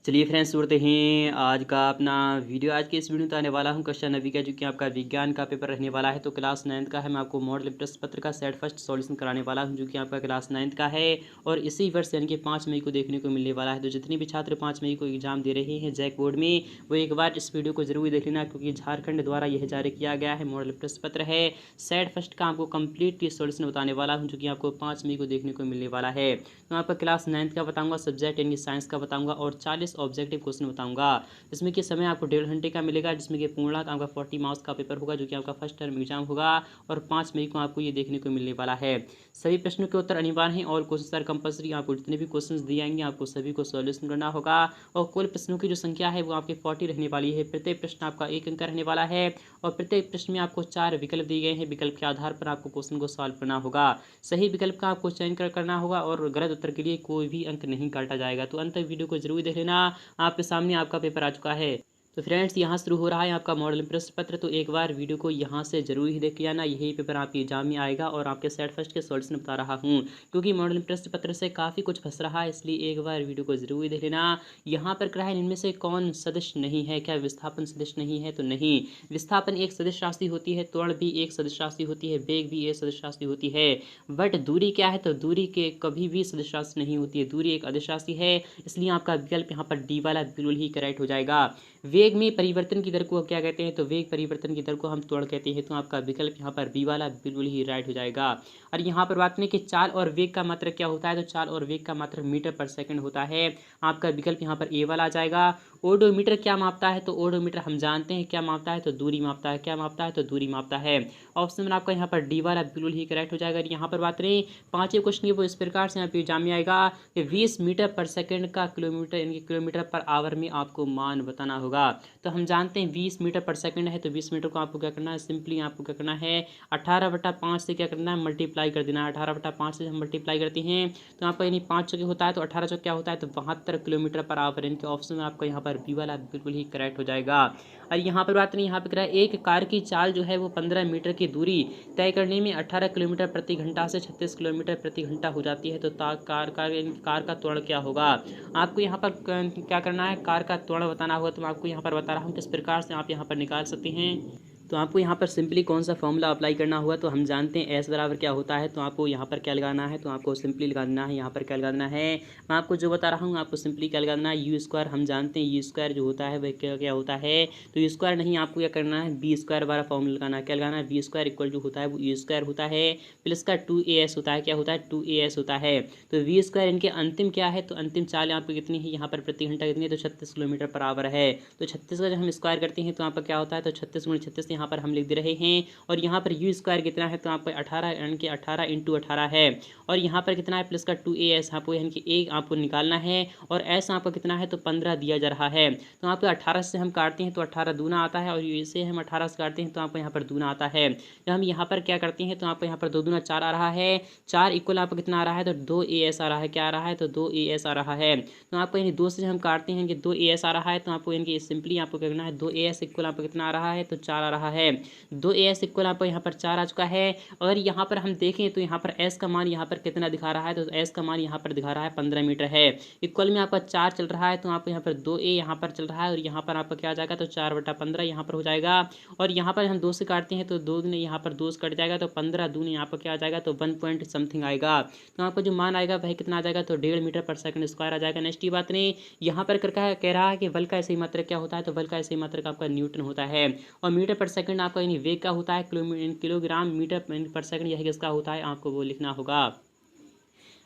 चलिए फ्रेंड्स सुनते हैं आज का अपना वीडियो। आज के इस वीडियो में तो आने वाला हूँ कक्षा 9वीं का, जो कि आपका विज्ञान का पेपर रहने वाला है। तो क्लास 9th का है। मैं आपको मॉडल प्रश्न पत्र का सेट फर्स्ट सॉल्यूशन कराने वाला हूँ, जो कि आपका क्लास 9th का है और इसी वर्ष यानी कि 5 मई को देखने को मिलने वाला है। तो जितने भी छात्र 5 मई को एग्जाम दे रहे हैं जैक बोर्ड में, वो एक बार इस वीडियो को जरूर देख लेना, क्योंकि झारखंड द्वारा यह जारी किया गया है मॉडल प्रश्न पत्र है। सेट फर्स्ट का आपको कंप्लीट सॉल्यूशन बताने वाला हूँ, जो कि आपको 5 मई को देखने को मिलने वाला है। तो आपका क्लास 9th का बताऊंगा, सब्जेक्ट यानी साइंस का बताऊंगा और 40 ऑब्जेक्टिव क्वेश्चन बताऊंगा, जिसमें कि समय आपको 1.5 घंटे का मिलेगा, जिसमें कि पूर्णांक आपका 40 मार्क्स का पेपर होगा, जो कि आपका फर्स्ट टर्म एग्जाम होगा और 5 मई को आपको ये देखने को मिलने वाला है। सभी प्रश्नों के उत्तर अनिवार्य हैं और क्वेश्चन आर कंपल्सरी। आपको जितने भी क्वेश्चन दिए जाएंगे आपको सभी को सॉल्यूशन करना होगा और कुल प्रश्नों की जो संख्या है वो आपके 40 रहने वाली है। प्रत्येक प्रश्न आपका 1 अंक रहने वाला है और प्रत्येक प्रश्न में आपको 4 विकल्प दिए गए हैं। विकल्प के आधार पर आपको क्वेश्चन को सॉल्व करना होगा। सही विकल्प का आपको चयन करना होगा और गलत उत्तर के लिए कोई भी अंक नहीं काटा जाएगा। तो अंत तक वीडियो को जरूर देख लेना। आपके सामने आपका पेपर आ चुका है। तो फ्रेंड्स यहाँ शुरू हो रहा है आपका मॉडल प्रश्न पत्र। तो एक बार वीडियो को यहाँ से जरूर ही देख के आना, यही पेपर आपके एग्जाम में आएगा और आपके सेट फर्स्ट के सॉल्यूशन बता रहा हूँ, क्योंकि मॉडल प्रश्न पत्र से काफ़ी कुछ फंस रहा है, इसलिए एक बार वीडियो को जरूर ही देख लेना। यहाँ पर क्या है, इनमें से कौन सदिश नहीं है? क्या विस्थापन सदिश नहीं है? तो नहीं, विस्थापन एक सदिश राशि होती है, त्वरण भी एक सदिश राशि होती है, वेग भी एक सदिश राशि होती है। बट दूरी क्या है? तो दूरी के कभी भी सदिश राशि नहीं होती है, दूरी एक अदिश राशि है, इसलिए आपका विकल्प यहाँ पर डी वाला बिल्कुल ही करेक्ट हो जाएगा। वेग में परिवर्तन की दर को क्या कहते हैं? तो वेग परिवर्तन की दर को हम त्वरण कहते हैं, तो आपका विकल्प यहाँ पर बी वाला बिल्कुल ही राइट हो जाएगा। और यहाँ पर बात करें कि चाल और वेग का मात्रक क्या होता है, तो चाल और वेग का मात्रक मीटर पर सेकंड होता है। आपका विकल्प यहाँ पर ए वाला आ जाएगा। ओडोमीटर क्या मापता है? तो ओडोमीटर हम जानते हैं क्या मापता है, तो दूरी मापता है। क्या मापता है? तो दूरी मापता है। ऑप्शन में आपका यहाँ पर डी वाला बिल्कुल ही करेक्ट हो जाएगा। यहाँ पर बात करें पांचवें क्वेश्चन की, वो इस प्रकार से यहाँ पे एग्जाम में आएगा कि 20 मीटर पर सेकंड का किलोमीटर यानी किलोमीटर पर आवर में आपको मान बताना होगा। तो हम जानते हैं 20 मीटर पर सेकंड है, तो 20 मीटर को आपको क्या करना है, सिंपली आपको क्या करना है 18/5 से क्या करना है, मल्टीप्लाई कर देना है। 18/5 से हम मल्टीप्लाई करते हैं तो आपका यानी 5 चौके होता है, तो 18 चौके क्या होता है, तो 72 किलोमीटर पर आवर। इनके ऑप्शन में आपका यहाँ पर बी वाला बिल्कुल ही करेक्ट हो जाएगा। और यहाँ पर बात नहीं, यहाँ पर कह रहा है एक कार की चाल जो है वो 15 मीटर की दूरी तय करने में 18 किलोमीटर प्रति घंटा से 36 किलोमीटर प्रति घंटा हो जाती है। तो कार का त्वरण क्या होगा? आपको यहाँ पर क्या करना है, कार का त्वरण बताना होगा। तो मैं आपको यहाँ पर बता रहा हूँ किस प्रकार से आप यहाँ पर निकाल सकते हैं। तो आपको यहाँ पर सिंपली कौन सा फॉर्मूला अप्लाई करना हुआ, तो हम जानते हैं एस बराबर क्या होता है। तो आपको यहाँ पर क्या लगाना है, तो आपको सिंपली लगा देना है यहाँ पर क्या लगाना है। मैं आपको जो बता रहा हूँ आपको सिंपली क्या लगाना है, यू स्क्वायर। हम जानते हैं यू स्क्वायर जो होता है वह क्या होता है, तो यू स्क्वायर नहीं, आपको क्या करना है बी स्क्वायर वाला फॉर्मूला लगाना है। क्या लगाना है, बी स्क्वायर इक्वल जो होता है वो यू स्क्वायर होता है प्लस का 2as होता है। क्या होता है, 2as होता है। तो वी स्क्वायर इनके अंतिम क्या है, तो अंतिम चाल आपको कितनी है यहाँ पर प्रति घंटा कितनी है, तो 36 किलोमीटर पर आवर है। तो 36 का जब हम स्क्वायर करते हैं तो यहाँ पर क्या होता है, तो 36 × 36 यहाँ पर हम लिख दे रहे हैं। और यहाँ पर यू स्क्वायर कितना है, तो आपका 18 यानी कि 18 × 18 है। और यहाँ पर कितना है, प्लस का 2as आपको यानी कि एक आपको निकालना है और एस आपका कितना है, तो 15 दिया जा रहा है। तो आपको 18 से हम काटते हैं तो 18 दूना आता है और इसे हम 18 से काटते हैं तो आपको यहाँ पर दूना आता है। जब हम यहाँ पर क्या करते हैं तो आपको यहाँ पर 2 दूना 4 आ रहा है। 4 इक्वल आपको कितना आ रहा है, तो 2as आ रहा है। क्या आ रहा है, तो 2as आ रहा है। तो आपको यानी 2 से हम काटते हैं कि 2as आ रहा है, तो आपको यानी कि सिंपली आपको करना है 2as इक्वल आपको कितना आ रहा है, तो 4 आ रहा है। 2as इक्वल आपको यहाँ पर 4 आ चुका है। अगर यहाँ पर हम देखें तो यहाँ पर s का मान यहाँ पर कितना दिखा रहा है, तो s का मान यहाँ पर दिखा रहा है 15 मीटर है। इक्वल में आपका 4 चल रहा है, तो आपको यहाँ पर 2a यहाँ पर चल रहा है और यहाँ पर आपका क्या आ जाएगा, तो 4/15 यहाँ पर हो जाएगा। और यहाँ पर हम 2 से काटते हैं तो 2 ने यहाँ पर 2 से कट जाएगा, तो 15 दूनी यहाँ पर क्या आ जाएगा, तो 1 पॉइंट समथिंग आएगा। तो आपका जो मान आएगा वह कितना आ जाएगा, तो 1.5 मीटर पर सेकंड स्क्वायर आ जाएगा। नेक्स्ट ये बात नहीं, यहाँ पर कह रहा है कि बल का सही मात्रक क्या होता है, तो बल का सही मात्रक आपका न्यूटन होता है और मीटर पर सेकंड आपका यानी वेग का होता है किलोग्राम मीटर पर सेकंड, यह किसका होता है आपको वो लिखना होगा।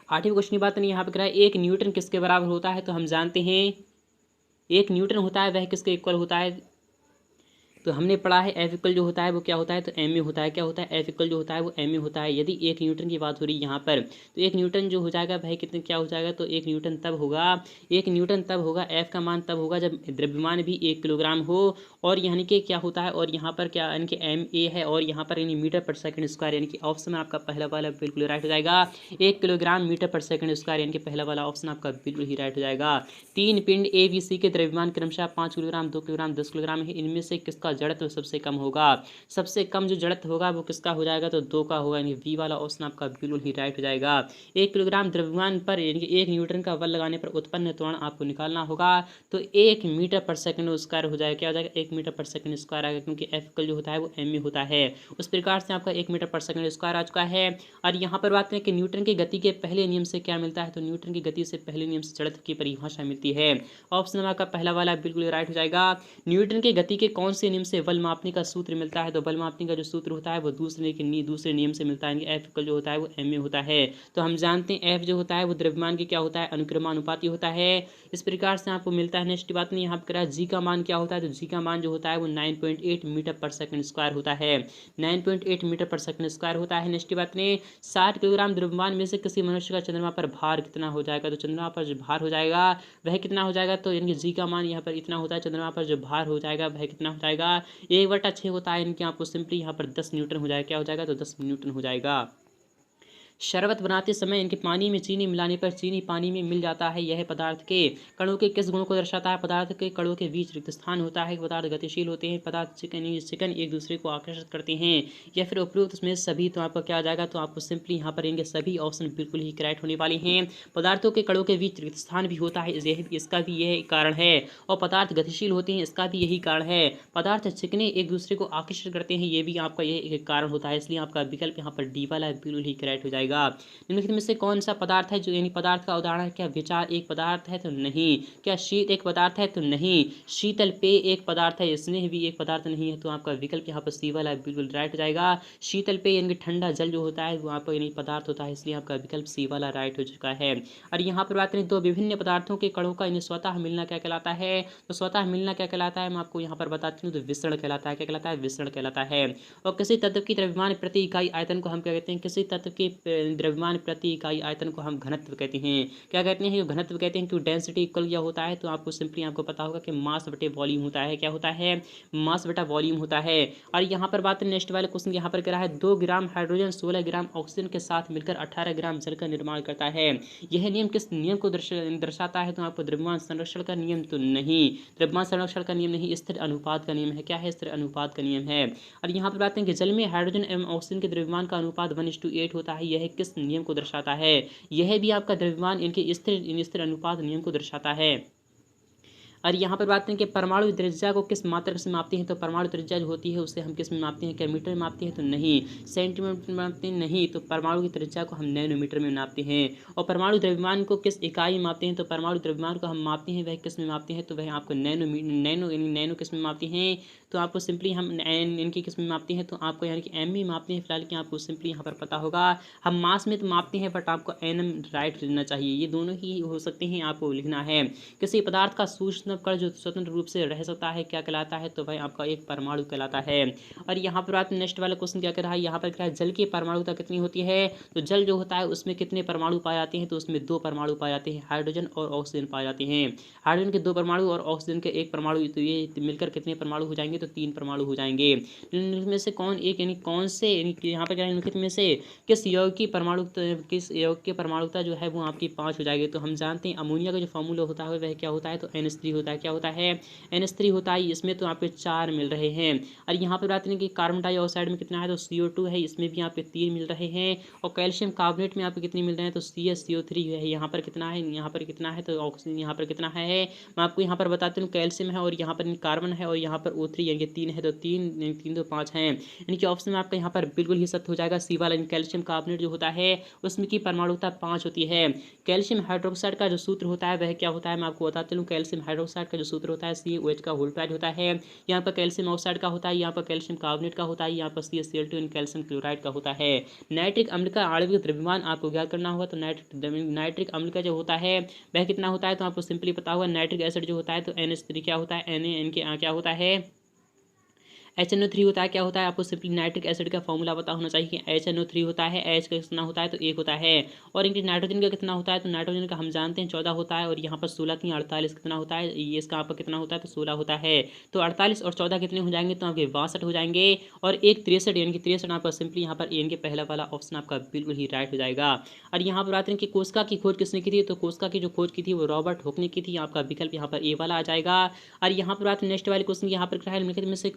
8वें क्वेश्चन की बात नहीं, यहाँ पे कह रहा है 1 न्यूटन किसके बराबर होता है, तो हम जानते हैं 1 न्यूटन होता है वह किसके इक्वल होता है, तो हमने पढ़ा है एफ इक्वल जो होता है वो क्या होता है, तो एम ए होता है। क्या होता है, एफ इक्वल जो होता है वो एम ए होता है। यदि 1 न्यूटन की बात हो रही है यहाँ पर, तो 1 न्यूटन जो हो जाएगा भाई कितने क्या हो जाएगा, तो 1 न्यूटन तब होगा, 1 न्यूटन तब होगा, एफ का मान तब होगा जब द्रव्यमान भी 1 किलोग्राम हो। और यानी कि क्या होता है, और यहाँ पर क्या यानी कि एम ए है और यहाँ पर यानी मीटर पर सेकंड स्क्वायर, यानी कि ऑप्शन में आपका पहला वाला बिल्कुल राइट हो जाएगा। 1 किलोग्राम मीटर पर सेकंड स्क्वायर यानी कि पहला वाला ऑप्शन आपका बिल्कुल ही राइट हो जाएगा। 3 पिंड ए बी सी के द्रव्यमान क्रमशः 5 किलोग्राम, 2 किलोग्राम, 10 किलोग्राम है, इनमें से किसका जड़त्व सबसे कम होगा। सबसे कम जो जड़त्व होगा वो किसका हो जाएगा, तो 2 का होगा, यानी बी वाला ऑप्शन आपका बिल्कुल ही राइट हो जाएगा। 1 किलोग्राम द्रव्यमान पर यानी कि 1 न्यूटन का बल लगाने पर उत्पन्न त्वरण आपको निकालना होगा, तो 1 मीटर पर सेकंड स्क्वायर हो जाएगा। क्या हो जाएगा, 1 मीटर पर सेकंड स्क्वायर आएगा, क्योंकि एफ इक्वल जो होता है वो एम में होता है। उस प्रकार से आपका 1 मीटर पर सेकंड स्क्वायर आ चुका है। और यहाँ पर बात करें कि न्यूटन की गति के पहले नियम से क्या मिलता है, तो न्यूटन की गति से पहले नियम से जड़त्व की परिभाषा मिलती है। ऑप्शन नंबर का पहला वाला बिल्कुल राइट हो जाएगा। न्यूटन की गति के कौन से नियम से बल मापने का सूत्र मिलता है, तो बल मापने का जो सूत्र होता है वो दूसरे नियम से मिलता है। एफ इक्वल जो होता है वो एम में होता है। तो हम जानते हैं एफ जो होता है वो द्रव्यमान की क्या होता है, अनुक्रमानुपाती होता है। इस प्रकार से आपको मिलता है। नेक्स्ट बात नहीं, यहाँ पर करा जी का मान क्या होता है, तो जी का मान जो होता है वो 9.8 मीटर पर सेकंड स्क्वायर होता है। 9.8 मीटर पर सेकंड स्क्वायर होता है। नेक्स्ट बात नहीं, 60 किलोग्राम द्रव्यमान में से किसी मनुष्य का चंद्रमा पर भार कितना हो जाएगा, तो चंद्रमा पर जो भार हो जाएगा वह कितना हो जाएगा, तो यानी कि जी का मान यहाँ पर इतना होता है। चंद्रमा पर जो भार हो जाएगा वह कितना हो जाएगा, 1/6 होता है। इनके आपको सिंपली यहाँ पर 10 न्यूटन हो जाएगा। क्या हो जाएगा, तो 10 न्यूटन हो जाएगा। शरबत बनाते समय इनके पानी में चीनी मिलाने पर चीनी पानी में मिल जाता है। यह पदार्थ के कणों के किस गुण को दर्शाता है, पदार्थ के कणों के बीच रिक्त स्थान होता है। पदार्थ गतिशील होते हैं, पदार्थ चिकन एक दूसरे को आकर्षित करते हैं, या फिर उपरोक्त में सभी। तो आपका क्या आ जाएगा, तो आपको सिंपली यहाँ पर इनके सभी ऑप्शन बिल्कुल ही करेक्ट होने वाले हैं। पदार्थों के कणों के बीच रिक्त स्थान भी होता है, इसका भी यह कारण है। और पदार्थ गतिशील होते हैं, इसका भी यही कारण है। पदार्थ चिकने एक दूसरे को आकर्षित करते हैं, ये भी आपका यह एक कारण होता है। इसलिए आपका विकल्प यहाँ पर डी वाला बिल्कुल ही करेक्ट हो जाएगा। निम्नलिखित में से कौन सा पदार्थ है जो, यानी पदार्थ का उदाहरण है, क्या विचार एक पदार्थ है, तो नहीं। क्या शीत एक पदार्थ है, तो नहीं। शीतल पेय एक पदार्थ है, स्नेह भी एक पदार्थ नहीं है। तो आपका विकल्प यहाँ पर सी वाला बिल्कुल राइट हो जाएगा। शीतल पेय यानी ठंडा जल जो होता है वो आपका यानी पदार्थ होता है, इसलिए आपका विकल्प सी वाला राइट हो चुका है। और यहाँ पर बात करें दो विभिन्न पदार्थों के कणों का स्वतः मिलना क्या कहलाता है, तो स्वतः मिलना क्या कहलाता है मैं आपको यहाँ पर बताती हूँ, तो विसरण कहलाता है। क्या कहलाता है, विसरण कहलाता है। और किसी तत्व की द्रव्यमान प्रति इकाई आयतन को हम क्या कहते हैं, किसी तत्व के द्रव्यमान प्रति इकाई आयतन को हम घनत्व कहते हैं। क्या कहते हैं, घनत्व कहते हैं, क्योंकि डेंसिटी इक्वल क्या होता है, तो आपको सिंपली आपको पता होगा कि मास बटे वॉल्यूम होता है। क्या होता है, मास बटा वॉल्यूम होता है। और यहाँ पर बात नेक्स्ट वाले क्वेश्चन यहाँ पर करा है, 2 ग्राम हाइड्रोजन 16 ग्राम ऑक्सीजन के साथ मिलकर 18 ग्राम जल का निर्माण करता है। यह नियम किस नियम को दर्शाता है, तो आपको द्रव्यमान संरक्षण का नियम, तो नहीं। द्रव्यमान संरक्षण का नियम नहीं, स्थिर अनुपात का नियम है। क्या है, स्थिर अनुपात का नियम है। और यहाँ पर बात है कि जल में हाइड्रोजन एवं ऑक्सीजन के द्रव्यमान का अनुपात 1:8 होता है। यह किस नियम को दर्शाता है, यह भी आपका द्रव्यमान इनके स्थिर अनुपात नियम को दर्शाता है। और यहाँ पर बात करें कि परमाणु त्रिज्या को किस मात्रक से मापते हैं, तो परमाणु त्रिज्या जो होती है उसे हम किस में मापते हैं, क्या मीटर में मापते हैं, तो नहीं। सेंटीमीटर में मापते हैं, नहीं। तो परमाणु की त्रिज्या को हम नैनोमीटर में नापते हैं। और परमाणु द्रव्यमान को किस इकाई में मापते हैं, तो परमाणु द्रव्यमान को हम मापते हैं वह किस में मापते हैं, तो वह आपको नैनो किस में मापते हैं, तो आपको सिंपली हम इनकी किस में मापते हैं, तो आपको यानी कि एम में मापते हैं। फिलहाल कि आपको सिंपली यहाँ पर पता होगा हम मास में तो मापते हैं, बट आपको एनएम राइट लेना चाहिए। ये दोनों ही हो सकते हैं, आपको लिखना है। किसी पदार्थ का सूक्ष्म कण जो स्वतंत्र रूप से रह सकता है क्या कहलाता है, तो वह आपका एक परमाणु कहलाता है। और यहाँ पर बात नेक्स्ट वाला क्वेश्चन क्या कर रहा है, यहाँ पर क्या है, जल की परमाणुता कितनी होती है, तो जल जो होता है उसमें कितने परमाणु पाए जाते हैं, तो उसमें 2 परमाणु पाए जाते हैं, हाइड्रोजन और ऑक्सीजन पाए जाते हैं। हाइड्रोजन के 2 परमाणु और ऑक्सीजन के 1 परमाणु, तो ये मिलकर कितने परमाणु हो जाएंगे, तो 3 परमाणु हो जाएंगे। इनमें से कौन एक यानी कौन से यहाँ पर क्या निम्नलिखित में से किस यौगिक की परमाणुता जो है वो आपकी 5 हो जाएगी। तो हम जानते हैं अमोनिया का जो फॉर्मूला होता है वह क्या होता है, तो NH3 होता है। क्या होता है, NH3 होता है। इसमें तो आपके 4 मिल रहे हैं। और यहाँ पर बात करें कि कार्बन डाइऑक्साइड में कितना है, तो CO2 है, इसमें भी आपके 3 मिल रहे हैं। और कैल्शियम कार्बोनेट में आपको कितने मिल रहे हैं, तो CaCO3 है। यहाँ पर कितना है, यहाँ पर कितना है, तो ऑक्सीजन यहाँ पर कितना है, मैं आपको यहाँ पर बताती हूँ। कैल्शियम है और यहाँ पर कार्बन है और यहाँ पर O3 यानी 3 है, तो 3 तो 5 हैं। यानी कि ऑप्शन में आपका यहाँ पर बिल्कुल ही सत्य हो जाएगा सी वाला। कैल्शियम कार्बोनेट जो होता है उसमें की परमाणुता 5 होती है। कैल्शियम हाइड्रोक्साइड का जो सूत्र होता है वह क्या होता है, मैं आपको बताती हूँ। कैल्शियम हाइड्रोक्साइड का जो सूत्र होता है COH का होल प्राइड होता है। यहाँ पर कैल्शियम ऑक्साइड का होता है, यहाँ पर कैल्शियम कार्बोनेट का होता है, यहाँ पर CaCl2 कैल्शियम क्लोराइड का होता है। नाइट्रिक अम्ल का आणविक द्रव्यमान आपको ज्ञात करना होगा। तो नाइट्रिक अम्ल का जो होता है वह कितना होता है, तो आपको सिंपली पता होगा। नाइट्रिक एसिड जो होता है तो NH3 क्या होता है, Na क्या होता है, HNO3 होता है, क्या होता है, आपको सिंपली नाइट्रिक एसिड का फॉर्मूला पता होना चाहिए कि HNO3 होता है, H का कितना होता है तो 1 होता है, और इनके नाइट्रोजन का कितना होता है तो नाइट्रोजन का हम जानते हैं 14 होता है, और यहाँ पर 16 की 48 कितना होता है, ये इसका आपका कितना होता है तो 16 होता है। तो 48 और 14 कितने हो जाएंगे तो आपके 62 हो जाएंगे, और एक 63 यानी कि 63 आपका सिंपली यहाँ पर इनके पहला वाला ऑप्शन आपका बिल्कुल ही राइट हो जाएगा। और यहाँ पर बात करें कि कोशिका की खोज किसने की थी, तो कोशिका की जो खोज की थी वो रॉबर्ट हुक ने की थी, आपका विकल्प यहाँ पर ए वाला आ जाएगा। और यहाँ पर बात नेक्स्ट वाले क्वेश्चन यहाँ पर क्या है, निम्नलिखित में से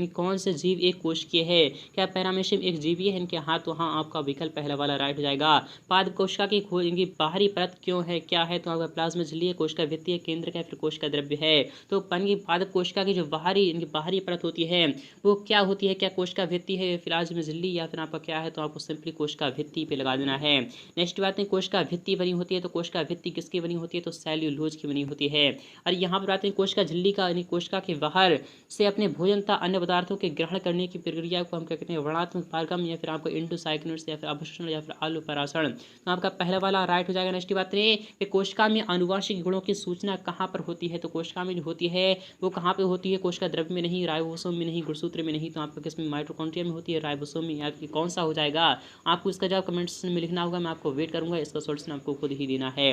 कौन से जीव एक कोशिकीय है, क्या पैरामीशियम एक जीवी है इनके, हाँ तो हाँ आपका विकल्प पहला वाला राइट हो जाएगा। पाद कोशिका की खोज इनकी बाहरी परत क्यों है, क्या है तो आपका प्लाज्मा झिल्ली है, कोशिका भित्ति है, केंद्र का फिर कोशिका द्रव्य है। तो की पादप कोशिका की जो इनकी बाहरी परत होती है वो क्या होती है, क्या कोशिका भित्ति है, प्लाज्मा झिल्ली, या फिर आपका क्या है तो आपको सिंपली कोशिका भित्ति पे लगा देना है। नेक्स्ट बात है कोशिका भित्ति बनी होती है, तो कोशिका भित्ति किसकी बनी होती है तो सेल्यूलोज की बनी होती है। और यहाँ पर बात है कोशिका झिल्ली का यानी कोशिका के बाहर से अपने भोजन तथा अन्य पदार्थों के ग्रहण करने की प्रक्रिया को हम क्या कहते हैं, वर्णात्मक पारगम, या फिर आपको इंडोसाइक्लोसिस, या फिर अवशोषण, या फिर आलुपरासरण। तो आपका पहला वाला राइट हो जाएगा। नेक्स्ट बात है कि कोशिका में आनुवांशिक गुणों की सूचना कहाँ पर होती है, तो कोशिका में जो होती है वो कहाँ पे होती है, कोशिका द्रव्य में नहीं, राइबोसोम में नहीं, गुणसूत्र में नहीं, तो आपका किसमें माइटोकॉन्ड्रिया में होती है, राइबोसोम में, आपकी कौन सा हो जाएगा। आपको इसका जवाब कमेंट सेक्शन में लिखना होगा, मैं आपको वेट करूंगा, इसका सॉल्यूशन आपको खुद ही देना है।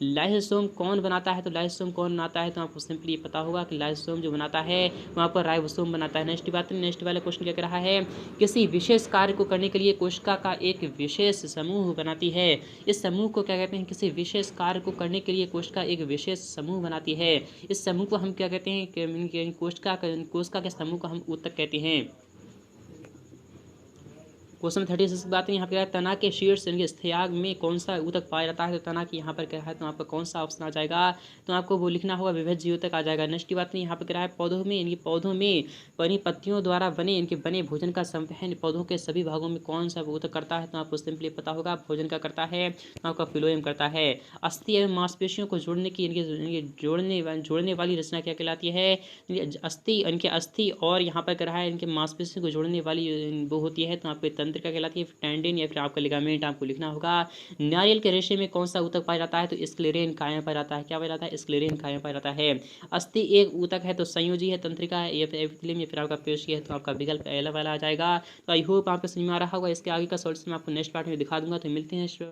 लाइसोसोम कौन बनाता है, तो लाइसोसोम कौन बनाता है तो आपको सिंपली पता होगा कि लाइसोसोम जो बनाता है वहाँ पर राइबोसोम बनाता है। नेक्स्ट वाला क्वेश्चन क्या कह रहा है, किसी विशेष कार्य को करने के लिए कोशिका का एक विशेष समूह बनाती है, इस समूह को क्या कहते हैं, किसी विशेष कार्य को करने के लिए कोशिका एक विशेष समूह बनाती है, इस समूह को हम क्या कहते हैं, कोशिका के समूह को हम ऊतक कहते हैं। क्वेश्चन 36 की बात है यहाँ पे तना के शीर्ष यानी स्थयाग में कौन सा ऊतक पाया जाता है, तो तना की यहाँ पर क्या है तो आपका कौन सा ऑप्शन आ जाएगा, तो आपको वो लिखना होगा विभज्य ऊतक आ जाएगा। नेक्स्ट की बात नहीं यहाँ पर क्या है, पौधों में इनकी पौधों में बनी पत्तियों द्वारा बने इनके बने भोजन का संवहन पौधों के सभी भागों में कौन सा ऊतक करता है, तो आपको सिंपली पता होगा भोजन का करता है, तो आपका फिलोएम करता है। अस्थि एवं मांसपेशियों को जोड़ने की इनके जोड़ने वाली रचना क्या कहलाती है, इनके अस्थि और यहाँ पर क्या है इनके मांसपेशियों को जोड़ने वाली वो होती है, तो आपको तंत्रिका कहलाती है, टेंडिन या फिर आपका लिगामेंट आपको लिखना होगा। नारियल के रेशे में कौन सा ऊतक पाया जाता है, तो स्क्लेरेन कायम पाया जाता है, क्या पाया जाता है, स्क्लेरेन कायम पाया जाता है। अस्थि एक ऊतक है तो संयोजी है, तंत्रिका है या फिर एपिथेलियम या फिर आपका पेशी है, तो आपका विकल्प पहला वाला आ जाएगा। तो आई होप आपको समझ में आ रहा होगा, इसके आगे का सॉल्यूशन मैं आपको नेक्स्ट पार्ट में दिखा दूंगा। तो मिलते हैं